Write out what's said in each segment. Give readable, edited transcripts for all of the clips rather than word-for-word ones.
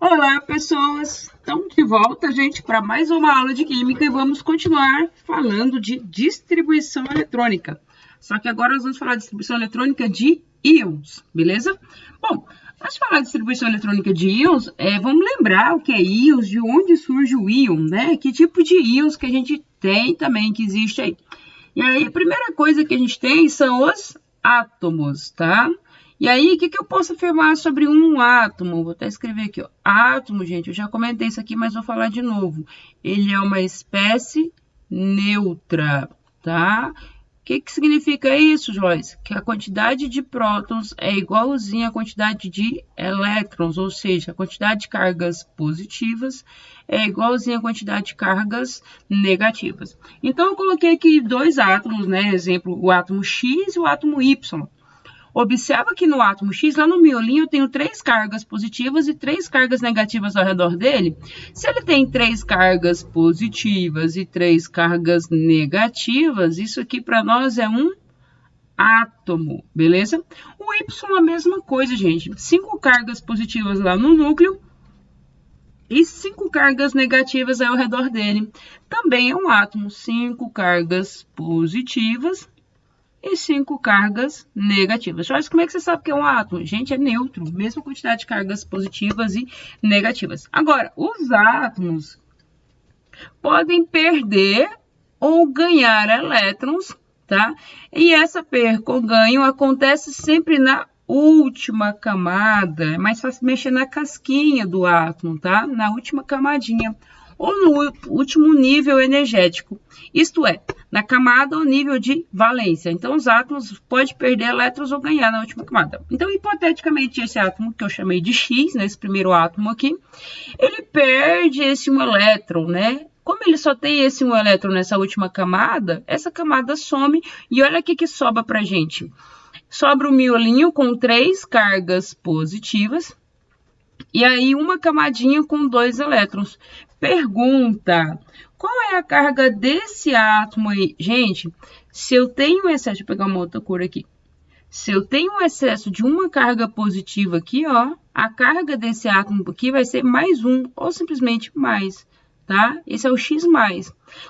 Olá, pessoas! Estamos de volta, gente, para mais uma aula de Química e vamos continuar falando de distribuição eletrônica. Só que agora nós vamos falar de distribuição eletrônica de íons, beleza? Bom, antes de falar de distribuição eletrônica de íons, vamos lembrar o que é íons, de onde surge o íon, né? Que tipo de íons que a gente tem também, que existe aí. E aí, a primeira coisa que a gente tem são os átomos, tá? E aí, o que eu posso afirmar sobre um átomo? Vou até escrever aqui, ó. Átomo, gente, eu já comentei isso aqui, mas vou falar de novo. Ele é uma espécie neutra, tá? O que significa isso, Joyce? Que a quantidade de prótons é igualzinha à quantidade de elétrons, ou seja, a quantidade de cargas positivas é igualzinha à quantidade de cargas negativas. Então, eu coloquei aqui dois átomos, né? Exemplo, o átomo X e o átomo Y. Observa que no átomo X, lá no miolinho, eu tenho 3 cargas positivas e 3 cargas negativas ao redor dele. Se ele tem 3 cargas positivas e 3 cargas negativas, isso aqui para nós é um átomo, beleza? O Y é a mesma coisa, gente. 5 cargas positivas lá no núcleo e 5 cargas negativas ao redor dele. Também é um átomo. 5 cargas positivas e 5 cargas negativas. Joyce, como é que você sabe que é um átomo? Gente, é neutro, mesma quantidade de cargas positivas e negativas. Agora, os átomos podem perder ou ganhar elétrons, tá? E essa perca ou ganho acontece sempre na última camada. É mais fácil mexer na casquinha do átomo, tá? Na última camadinha. Ou no último nível energético, isto é, na camada ou nível de valência. Então, os átomos podem perder elétrons ou ganhar na última camada. Então, hipoteticamente, esse átomo que eu chamei de X, né, esse primeiro átomo aqui, ele perde esse um elétron, né? Como ele só tem esse um elétron nessa última camada, essa camada some e olha o que sobra pra gente. Sobra o miolinho com 3 cargas positivas e aí uma camadinha com 2 elétrons. Pergunta, qual é a carga desse átomo aí? Gente, se eu tenho excesso, deixa eu pegar uma outra cor aqui. Se eu tenho um excesso de uma carga positiva aqui, ó, a carga desse átomo aqui vai ser mais 1, ou simplesmente mais, tá? Esse é o X+.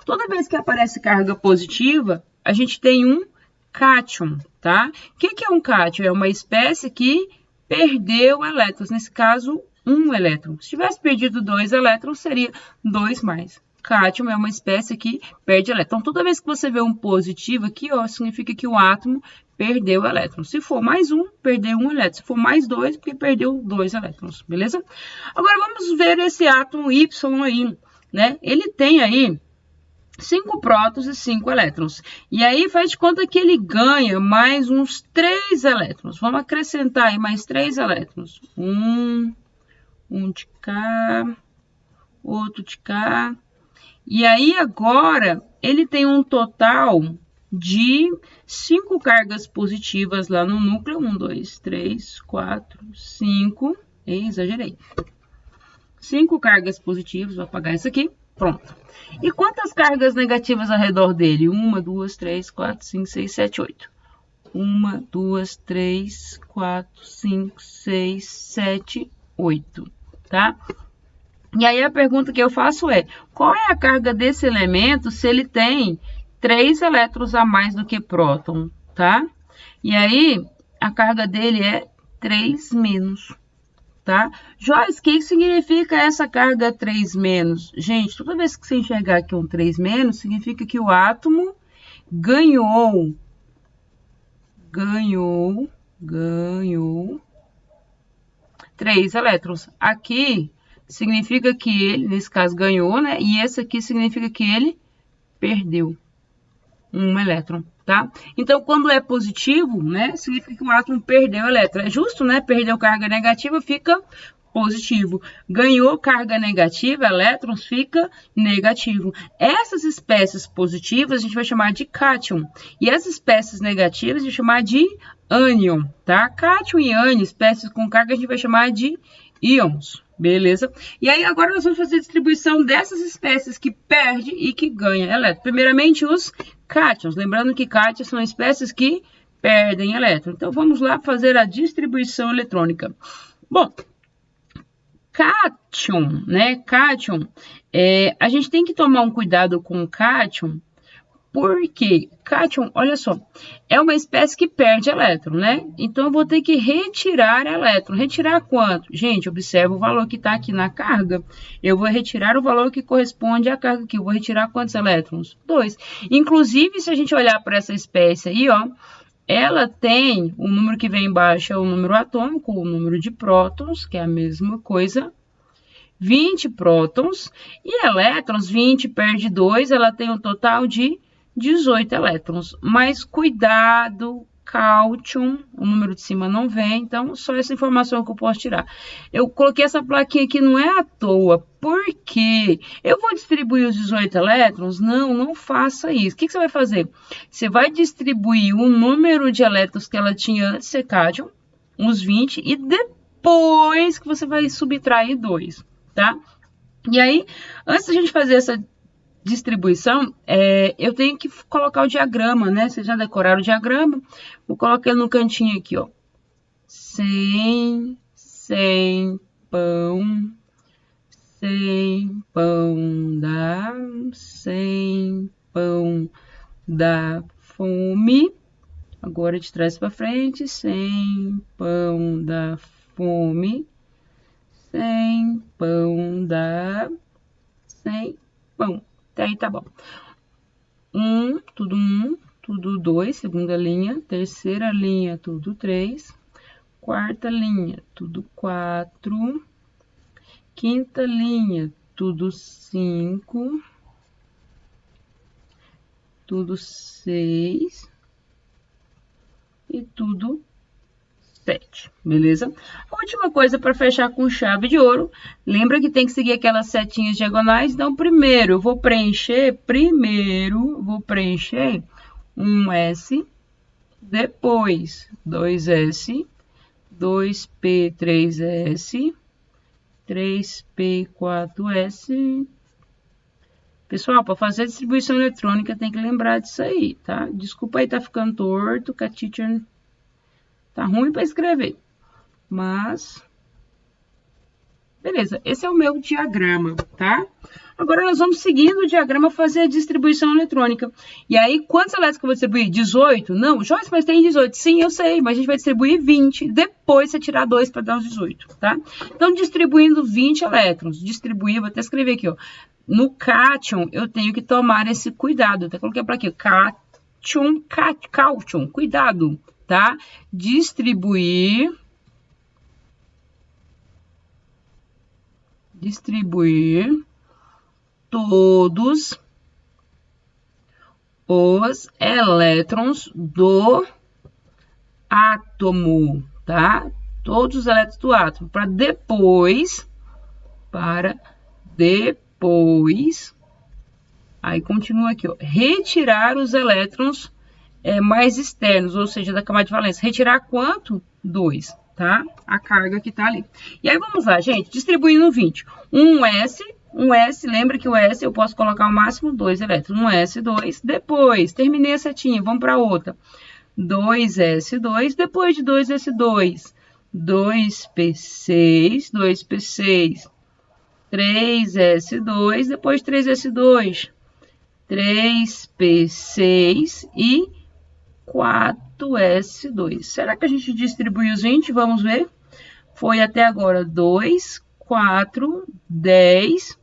Toda vez que aparece carga positiva, a gente tem um cátion, tá? O que é um cátion? É uma espécie que perdeu elétrons, nesse caso, 1 elétron. Se tivesse perdido 2 elétrons, seria 2+. Cátion é uma espécie que perde elétron. Então, toda vez que você vê um positivo aqui, ó, significa que o átomo perdeu elétrons. Se for mais 1, perdeu 1 elétron. Se for mais 2, porque perdeu 2 elétrons, beleza? Agora, vamos ver esse átomo Y aí, né? Ele tem aí 5 prótons e 5 elétrons. E aí, faz de conta que ele ganha mais uns 3 elétrons. Vamos acrescentar aí mais 3 elétrons. Um de cá, outro de cá. E aí, agora, ele tem um total de 5 cargas positivas lá no núcleo. 1, 2, 3, 4, 5. Exagerei. 5 cargas positivas, vou apagar isso aqui. Pronto. E quantas cargas negativas ao redor dele? 1, 2, 3, 4, 5, 6, 7, 8. 1, 2, 3, 4, 5, 6, 7, 8. Tá? E aí a pergunta que eu faço é, qual é a carga desse elemento se ele tem 3 elétrons a mais do que próton, tá? E aí a carga dele é 3-, tá? Joyce, o que significa essa carga 3-? Gente, toda vez que você enxergar aqui um 3-, significa que o átomo ganhou 3 elétrons. Aqui significa que ele, nesse caso, ganhou, né? E esse aqui significa que ele perdeu 1 elétron, tá? Então, quando é positivo, né? Significa que o átomo perdeu elétron. É justo, né? Perdeu carga negativa, fica positivo. Ganhou carga negativa, elétrons, fica negativo. Essas espécies positivas a gente vai chamar de cátion. E as espécies negativas a gente vai chamar de ânion, tá? Cátion e ânion, espécies com carga, a gente vai chamar de íons. Beleza? E aí, agora nós vamos fazer a distribuição dessas espécies que perde e que ganha elétron. Primeiramente, os cátions. Lembrando que cátions são espécies que perdem elétron. Então, vamos lá fazer a distribuição eletrônica. Bom, cátion, né? Cátion, a gente tem que tomar um cuidado com o cátion, porque cátion, olha só, é uma espécie que perde elétron, né? Então, eu vou ter que retirar elétron. Retirar quanto? Gente, observa o valor que está aqui na carga. Eu vou retirar o valor que corresponde à carga aqui. Eu vou retirar quantos elétrons? 2. Inclusive, se a gente olhar para essa espécie aí, ó, ela tem, o número que vem embaixo é o número atômico, o número de prótons, que é a mesma coisa, 20 prótons, e elétrons, 20 perde 2, ela tem um total de 18 elétrons. Mas cuidado, cátion, o número de cima não vem, então só essa informação que eu posso tirar. Eu coloquei essa plaquinha aqui, não é à toa, porque eu vou distribuir os 18 elétrons? Não, não faça isso. O que você vai fazer? Você vai distribuir o número de elétrons que ela tinha antes de ser cátion, uns 20, e depois que você vai subtrair 2, tá? E aí, antes da gente fazer essa distribuição, eu tenho que colocar o diagrama, né? Vocês já decoraram o diagrama? Vou colocar ele no cantinho aqui, ó. 100 pão, 100 pão dá, 100 pão dá fome. Agora de trás para frente, 100 pão dá fome, 100 pão dá 100 pão. Até aí tá bom. 1, tudo 2, segunda linha, terceira linha, tudo 3, quarta linha, tudo 4, quinta linha, tudo 5, tudo 6 e tudo 7, beleza? A última coisa para fechar com chave de ouro, lembra que tem que seguir aquelas setinhas diagonais? Então, primeiro eu vou preencher um S, depois 2S, 2P, 3S, 3P, 4S. Pessoal, para fazer a distribuição eletrônica tem que lembrar disso aí, tá? Desculpa aí, tá ficando torto, que a teacher tá ruim para escrever, mas beleza, esse é o meu diagrama, tá? Agora nós vamos seguindo o diagrama fazer a distribuição eletrônica. E aí, quantos elétrons que eu vou distribuir? 18? Não, Joyce, mas tem 18. Sim, eu sei, mas a gente vai distribuir 20. Depois você tirar 2 para dar os 18, tá? Então, distribuindo 20 elétrons. Distribuir, vou até escrever aqui, ó. No cátion, eu tenho que tomar esse cuidado. Até coloquei para aqui, cátion, cuidado, tá? Distribuir todos os elétrons do átomo, tá? Todos os elétrons do átomo, para depois, aí continua aqui, ó, retirar os elétrons mais externos, ou seja, da camada de valência. Retirar quanto? 2, tá? A carga que tá ali. E aí, vamos lá, gente, distribuindo 20. Um S, lembra que o S eu posso colocar o máximo 2 elétrons. Um S, 2, depois, terminei a setinha, vamos para outra. 2S2, depois de 2S2, 2P6, 2P6, 3S2, depois 3S2, 3P6 e 4S2. Será que a gente distribuiu os 20? Vamos ver. Foi até agora 2, 4, 10,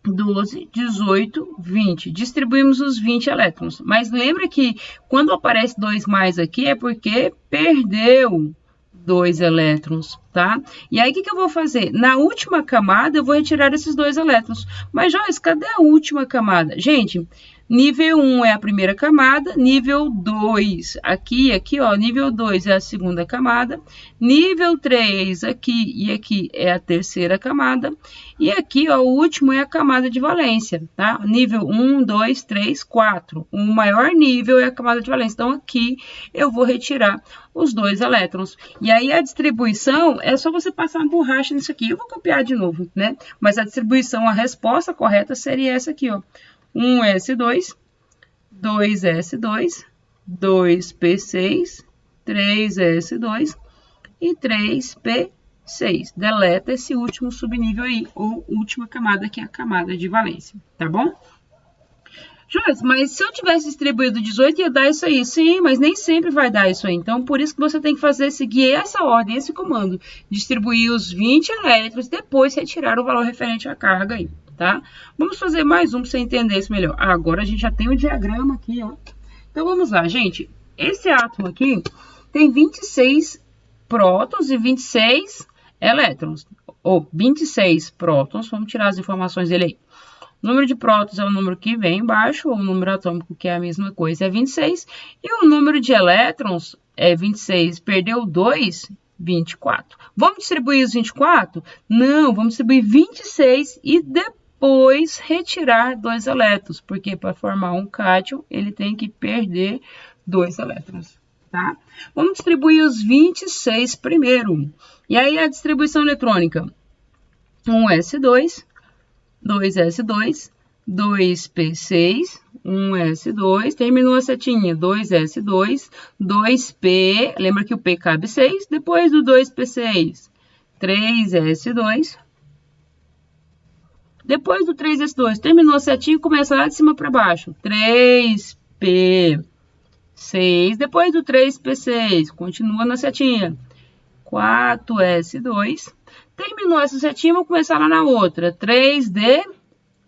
12, 18, 20. Distribuímos os 20 elétrons. Mas lembra que quando aparece 2 mais aqui é porque perdeu 2 elétrons, tá? E aí, o que eu vou fazer? Na última camada, eu vou retirar esses 2 elétrons. Mas, Joyce, cadê a última camada? Gente, nível 1 é a primeira camada, nível 2 aqui, ó, nível 2 é a segunda camada, nível 3 aqui e aqui é a terceira camada, e aqui, ó, o último é a camada de valência, tá? Nível 1, 2, 3, 4. O maior nível é a camada de valência. Então, aqui eu vou retirar os 2 elétrons. E aí, a distribuição, é só você passar uma borracha nisso aqui. Eu vou copiar de novo, né? Mas a distribuição, a resposta correta seria essa aqui, ó. 1S2, 2S2, 2P6, 3S2 e 3P6. 6. Deleta esse último subnível aí, ou última camada, que é a camada de valência, tá bom? Joyce, mas se eu tivesse distribuído 18, ia dar isso aí. Sim, mas nem sempre vai dar isso aí. Então, por isso que você tem que seguir essa ordem, esse comando. Distribuir os 20 elétrons, depois retirar o valor referente à carga aí, tá? Vamos fazer mais um para você entender isso melhor. Agora a gente já tem o diagrama aqui, ó. Então, vamos lá, gente. Esse átomo aqui tem 26 prótons e 26 elétrons. Ou 26 prótons, vamos tirar as informações dele aí. O número de prótons é o número que vem embaixo, ou o número atômico, que é a mesma coisa, é 26. E o número de elétrons é 26, perdeu 2, 24. Vamos distribuir os 24? Não, vamos distribuir 26 e depois retirar 2 elétrons, porque para formar um cátion, ele tem que perder 2 elétrons, tá? Vamos distribuir os 26 primeiro. E aí a distribuição eletrônica, 1s2, 2s2, 2p6, 1s2, terminou a setinha, 2s2, 2p, lembra que o p cabe 6, depois do 2p6, 3s2, depois do 3s2, terminou a setinha, começa lá de cima para baixo, 3p6, depois do 3p6, continua na setinha, 4s2, terminou essa setinha, vou começar lá na outra. 3D,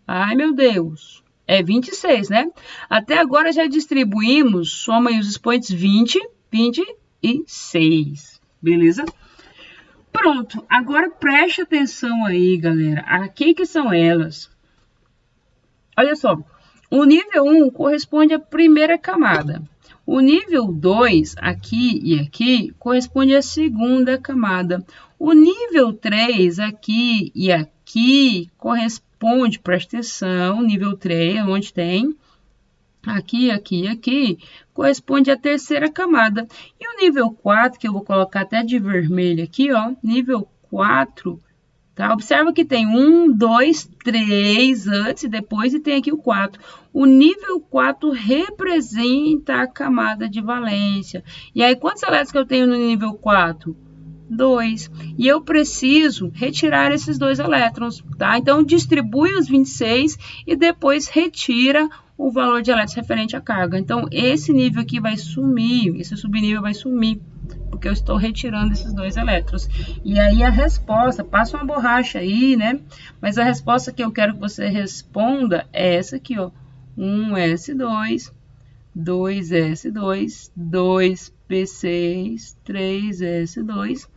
ai meu Deus, é 26, né? Até agora já distribuímos, soma aí os expoentes 20, 26, beleza? Pronto, agora preste atenção aí, galera. Aqui que são elas. Olha só, o nível 1 corresponde à primeira camada. O nível 2, aqui e aqui, corresponde à segunda camada. O nível 3, aqui e aqui, corresponde, presta atenção, nível 3, onde tem aqui, aqui e aqui, corresponde à terceira camada. E o nível 4, que eu vou colocar até de vermelho aqui, ó, nível 4, tá? Observa que tem 1, 2, 3 antes e depois, e tem aqui o 4. O nível 4 representa a camada de valência. E aí, quantos elétrons que eu tenho no nível 4? 2. E eu preciso retirar esses 2 elétrons, tá? Então, distribui os 26 e depois retira o valor de elétrons referente à carga. Então, esse nível aqui vai sumir, esse subnível vai sumir, porque eu estou retirando esses 2 elétrons. E aí, a resposta, passa uma borracha aí, né? Mas a resposta que eu quero que você responda é essa aqui, ó. 1s2, 2s2, 2p6, 3s2,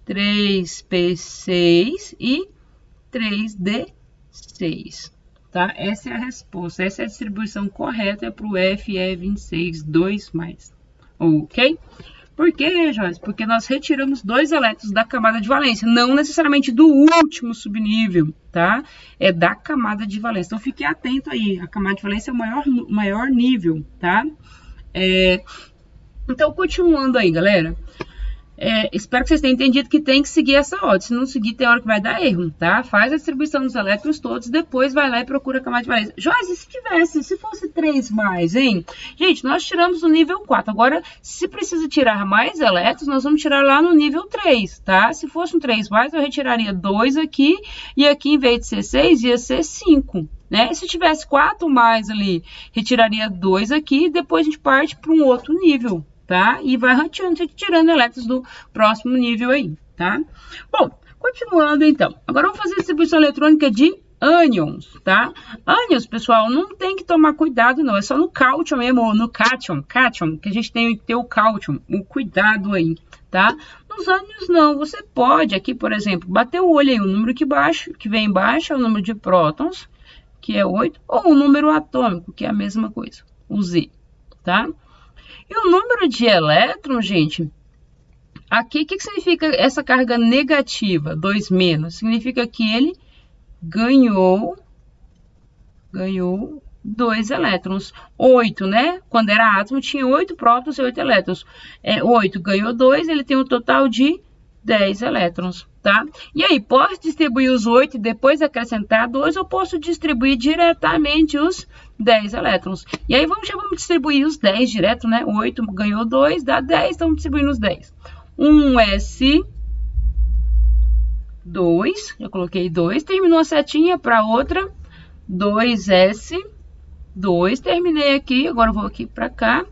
3p6 e 3d6, tá? Essa é a resposta, essa é a distribuição correta para o Fe26, 2+, ok? Por quê, Joyce? Porque nós retiramos 2 elétrons da camada de valência, não necessariamente do último subnível, tá? É da camada de valência. Então, fique atento aí, a camada de valência é o maior nível, tá? Então, continuando aí, galera. Espero que vocês tenham entendido que tem que seguir essa ordem. Se não seguir, tem hora que vai dar erro, tá? Faz a distribuição dos elétrons todos, depois vai lá e procura a camada de valência. Joyce, se fosse 3+, hein? Gente, nós tiramos no nível 4. Agora, se precisa tirar mais elétrons, nós vamos tirar lá no nível 3, tá? Se fosse um 3+, eu retiraria 2 aqui, e aqui, em vez de ser 6, ia ser 5. Né? Se tivesse 4 mais ali, retiraria 2 aqui, e depois a gente parte para um outro nível, tá? E vai tirando elétrons do próximo nível aí, tá? Bom, continuando então. Agora vamos fazer a distribuição eletrônica de ânions, tá? Ânions, pessoal, não tem que tomar cuidado, não. É só no cátion mesmo, ou no cátion, que a gente tem que ter o cátion, o cuidado aí, tá? Nos ânions, não. Você pode aqui, por exemplo, bater o olho aí, o número que vem embaixo é o número de prótons, que é 8, ou o número atômico, que é a mesma coisa, o Z, tá? E o número de elétrons, gente, aqui, o que significa essa carga negativa, 2-? Significa que ele ganhou 2 elétrons. 8, né? Quando era átomo, tinha 8 prótons e 8 elétrons. 8 ganhou 2, ele tem um total de 10 elétrons, tá? E aí, posso distribuir os 8 e depois acrescentar 2, ou posso distribuir diretamente os 10 elétrons. E aí, já vamos distribuir os 10 direto, né? 8 ganhou 2, dá 10, então distribuindo os 10. 1s2, 2, eu coloquei 2, terminou a setinha para outra, 2S, 2, terminei aqui, agora eu vou aqui para cá,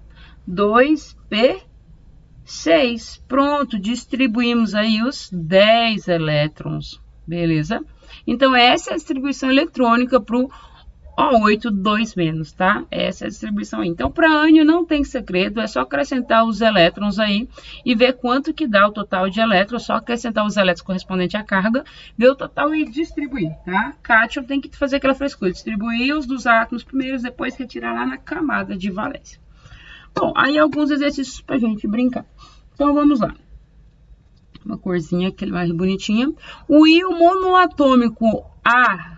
2P6, pronto, distribuímos aí os 10 elétrons, beleza? Então, essa é a distribuição eletrônica para o O8 2-, tá? Essa é a distribuição aí. Então, para ânion não tem segredo, é só acrescentar os elétrons aí e ver quanto que dá o total de elétrons, só acrescentar os elétrons correspondentes à carga, ver o total e distribuir, tá? Cátion tem que fazer aquela frescura, distribuir os dos átomos primeiros, depois retirar lá na camada de valência. Bom, aí alguns exercícios pra gente brincar. Então, vamos lá. Uma corzinha aquele mais bonitinha. O íon monoatômico A2-,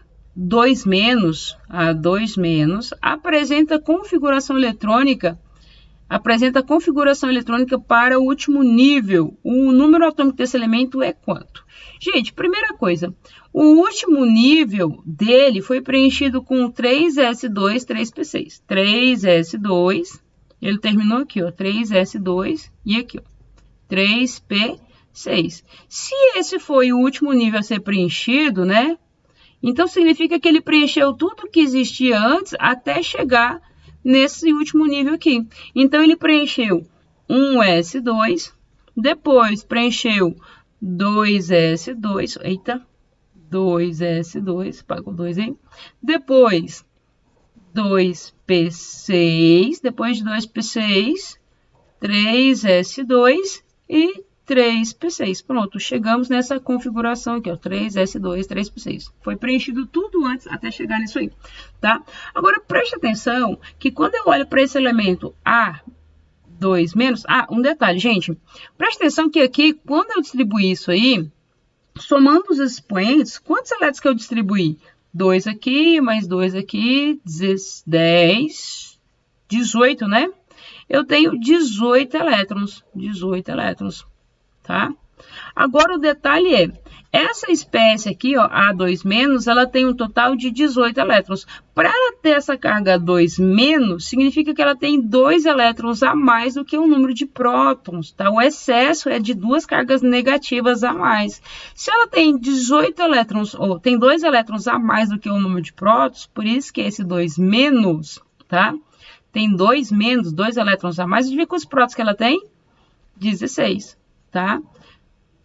apresenta configuração eletrônica para o último nível. O número atômico desse elemento é quanto? Gente, primeira coisa, o último nível dele foi preenchido com 3S2, 3P6. 3S2, ele terminou aqui, ó, 3S2 e aqui, ó, 3P6. Se esse foi o último nível a ser preenchido, né? Então, significa que ele preencheu tudo que existia antes até chegar nesse último nível aqui. Então, ele preencheu 1S2, depois preencheu 2S2, eita, 2S2, paga o 2 aí, depois 2P6, depois de 2P6, 3S2 e 3P6. Pronto, chegamos nessa configuração aqui, ó, 3S2, 3P6. Foi preenchido tudo antes até chegar nisso aí, tá? Agora, preste atenção que quando eu olho para esse elemento A2-, um detalhe, gente, preste atenção que aqui, quando eu distribuir isso aí, somando os expoentes, quantos elétrons que eu distribuí? 2 aqui, mais 2 aqui, 10, 18, né? Eu tenho 18 elétrons, tá? Agora, o detalhe é, essa espécie aqui, ó, A2-, ela tem um total de 18 elétrons. Para ela ter essa carga 2-, significa que ela tem 2 elétrons a mais do que o número de prótons, tá? O excesso é de 2 cargas negativas a mais. Se ela tem 18 elétrons, ou tem 2 elétrons a mais do que o número de prótons, por isso que é esse 2-, tá? Tem 2-, 2 elétrons a mais. Adivinha quantos prótons que ela tem? 16. Tá?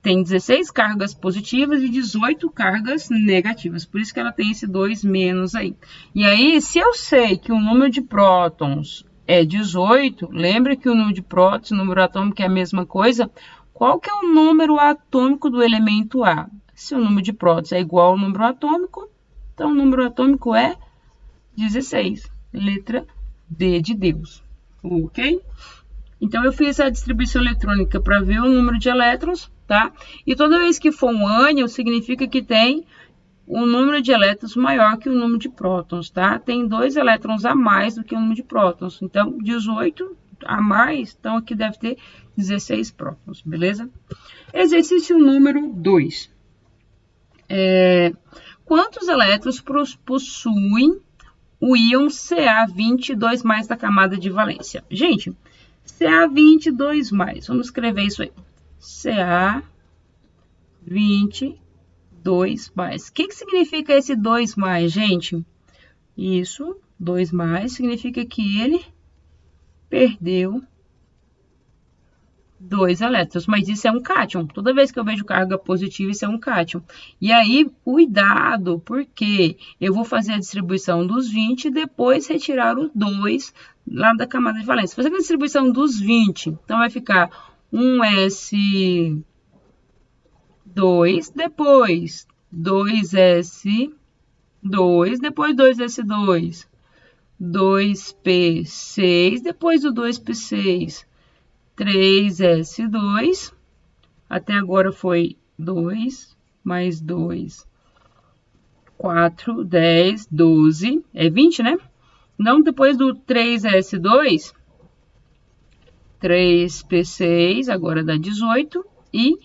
Tem 16 cargas positivas e 18 cargas negativas. Por isso que ela tem esse 2- aí. E aí, se eu sei que o número de prótons é 18, lembra que o número de prótons e o número atômico é a mesma coisa? Qual que é o número atômico do elemento A? Se o número de prótons é igual ao número atômico, então o número atômico é 16. Letra D de Deus. Ok? Então, eu fiz a distribuição eletrônica para ver o número de elétrons, tá? E toda vez que for um ânion, significa que tem um número de elétrons maior que o número de prótons, tá? Tem 2 elétrons a mais do que o número de prótons. Então, 18 a mais, então aqui deve ter 16 prótons, beleza? Exercício número 2. Quantos elétrons possuem o íon Ca22+ da camada de valência? Gente, Ca22+, vamos escrever isso aí. Ca22+. O que significa esse 2+, gente? Isso, 2+, significa que ele perdeu 2 elétrons, mas isso é um cátion. Toda vez que eu vejo carga positiva, isso é um cátion. E aí, cuidado, porque eu vou fazer a distribuição dos 20 e depois retirar o 2 lá da camada de valência. Fazer a distribuição dos 20, então vai ficar 1S2, depois 2S2, depois 2S2, 2P6, depois o 2P6, 3S2, até agora foi 2, mais 2, 4, 10, 12, é 20, né? Então, depois do 3S2, 3P6, agora dá 18, e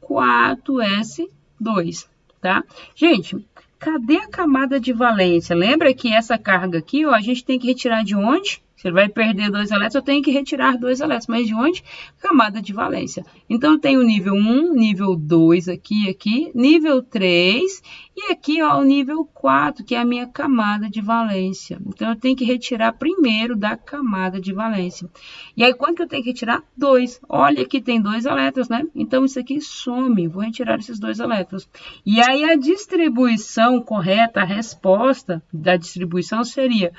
4S2, tá? Gente, cadê a camada de valência? Lembra que essa carga aqui, ó, a gente tem que retirar de onde? Se ele vai perder 2 elétrons, eu tenho que retirar 2 elétrons. Mas de onde? Camada de valência. Então, eu tenho o nível 1, nível 2 aqui, nível 3 e aqui, ó, o nível 4, que é a minha camada de valência. Então, eu tenho que retirar primeiro da camada de valência. E aí, quanto que eu tenho que retirar? 2. Olha, aqui tem 2 elétrons, né? Então, isso aqui some. Vou retirar esses 2 elétrons. E aí, a distribuição correta, a resposta da distribuição seria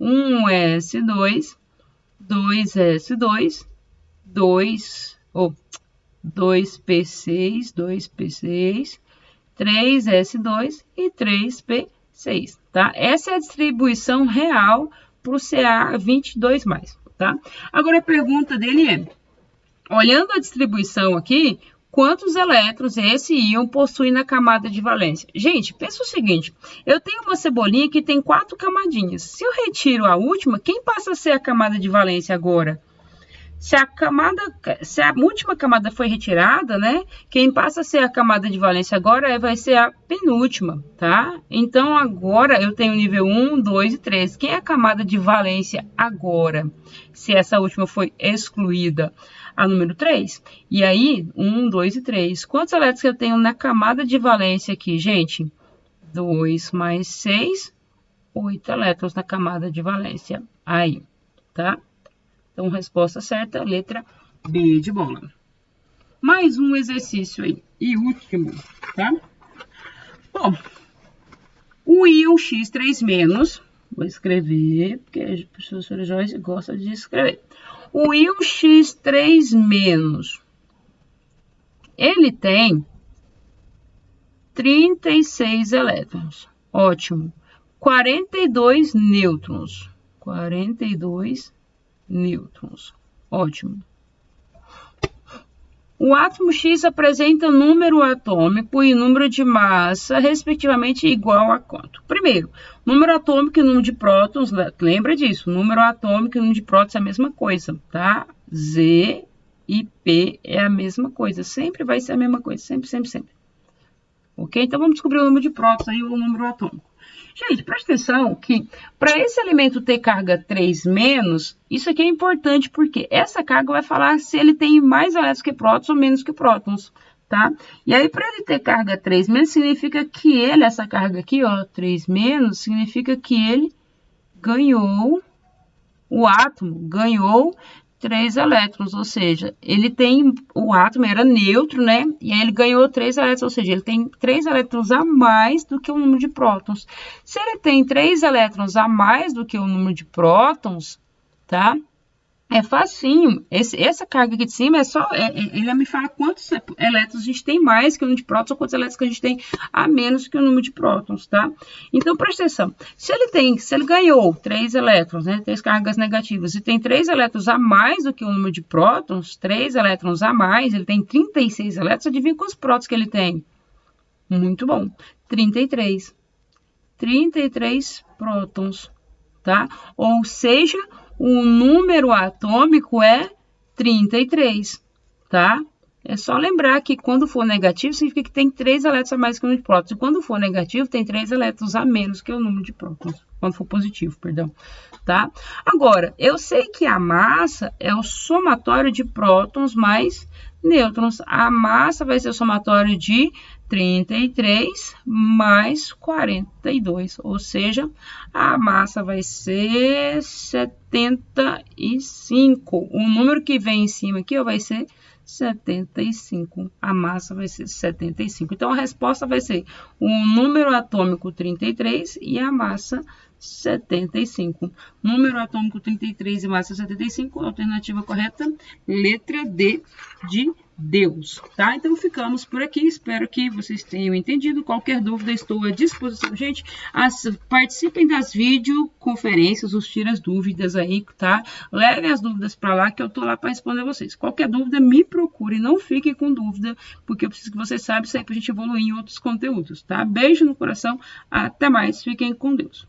1s2, 2s2, 2p6, 2p6, 3s2 e 3p6, tá? Essa é a distribuição real para o Ca22+, tá? Agora a pergunta dele é, olhando a distribuição aqui, quantos elétrons esse íon possui na camada de valência? Gente, pensa o seguinte, eu tenho uma cebolinha que tem 4 camadinhas. Se eu retiro a última, quem passa a ser a camada de valência agora? Se a última camada foi retirada, né? Quem passa a ser a camada de valência agora vai ser a penúltima, tá? Então, agora eu tenho nível 1, 2 e 3. Quem é a camada de valência agora? Se essa última foi excluída, a número 3. E aí, 1, 2 e 3. Quantos elétrons eu tenho na camada de valência aqui, gente? 2 mais 6, 8 elétrons na camada de valência. Aí, tá? Então, resposta certa, letra B de bola. Mais um exercício aí. E último, tá? Bom, o íon X3-, vou escrever, porque a professora Joyce gosta de escrever. O íon X3-, ele tem 36 elétrons. Ótimo. 42 nêutrons. 42 nêutrons. Ótimo. O átomo X apresenta número atômico e número de massa, respectivamente, igual a quanto? Primeiro, número atômico e número de prótons, lembra disso, número atômico e número de prótons é a mesma coisa, tá? Z e P é a mesma coisa, sempre vai ser a mesma coisa, sempre, sempre, sempre. Ok? Então, vamos descobrir o número de prótons aí, o número atômico. Gente, presta atenção que para esse elemento ter carga 3-, isso aqui é importante porque essa carga vai falar se ele tem mais elétrons que prótons ou menos que prótons, tá? E aí, para ele ter carga 3-, significa que ele, essa carga aqui, ó, 3-, significa que ele ganhou, o átomo ganhou 3 elétrons, ou seja, ele tem, o átomo era neutro, né? E aí ele ganhou 3 elétrons, ou seja, ele tem 3 elétrons a mais do que o número de prótons. Se ele tem 3 elétrons a mais do que o número de prótons, tá? É facinho. Essa carga aqui de cima é só, ele me fala quantos elétrons a gente tem mais que o número de prótons ou quantos elétrons que a gente tem a menos que o número de prótons, tá? Então, presta atenção. Se ele ganhou 3 elétrons, né? 3 cargas negativas, e tem 3 elétrons a mais do que o número de prótons, 3 elétrons a mais, ele tem 36 elétrons, adivinha quantos prótons que ele tem? Muito bom. 33. 33 prótons, tá? Ou seja, o número atômico é 33, tá? É só lembrar que quando for negativo, significa que tem 3 elétrons a mais que o número de prótons. E quando for negativo, tem 3 elétrons a menos que o número de prótons. Quando for positivo, perdão. Tá? Agora, eu sei que a massa é o somatório de prótons mais nêutrons. A massa vai ser o somatório de 33 mais 42, ou seja, a massa vai ser 75. O número que vem em cima aqui ó, vai ser 75. A massa vai ser 75. Então, a resposta vai ser o número atômico 33 e a massa 75. Número atômico 33 e massa 75, alternativa correta, letra D de Deus, tá? Então, ficamos por aqui. Espero que vocês tenham entendido. Qualquer dúvida, estou à disposição. Gente, participem das videoconferências, os tira as dúvidas aí, tá? Levem as dúvidas para lá, que eu tô lá para responder vocês. Qualquer dúvida, me procure. Não fiquem com dúvida, porque eu preciso que vocês saibam isso aí pra gente evoluir em outros conteúdos, tá? Beijo no coração. Até mais. Fiquem com Deus.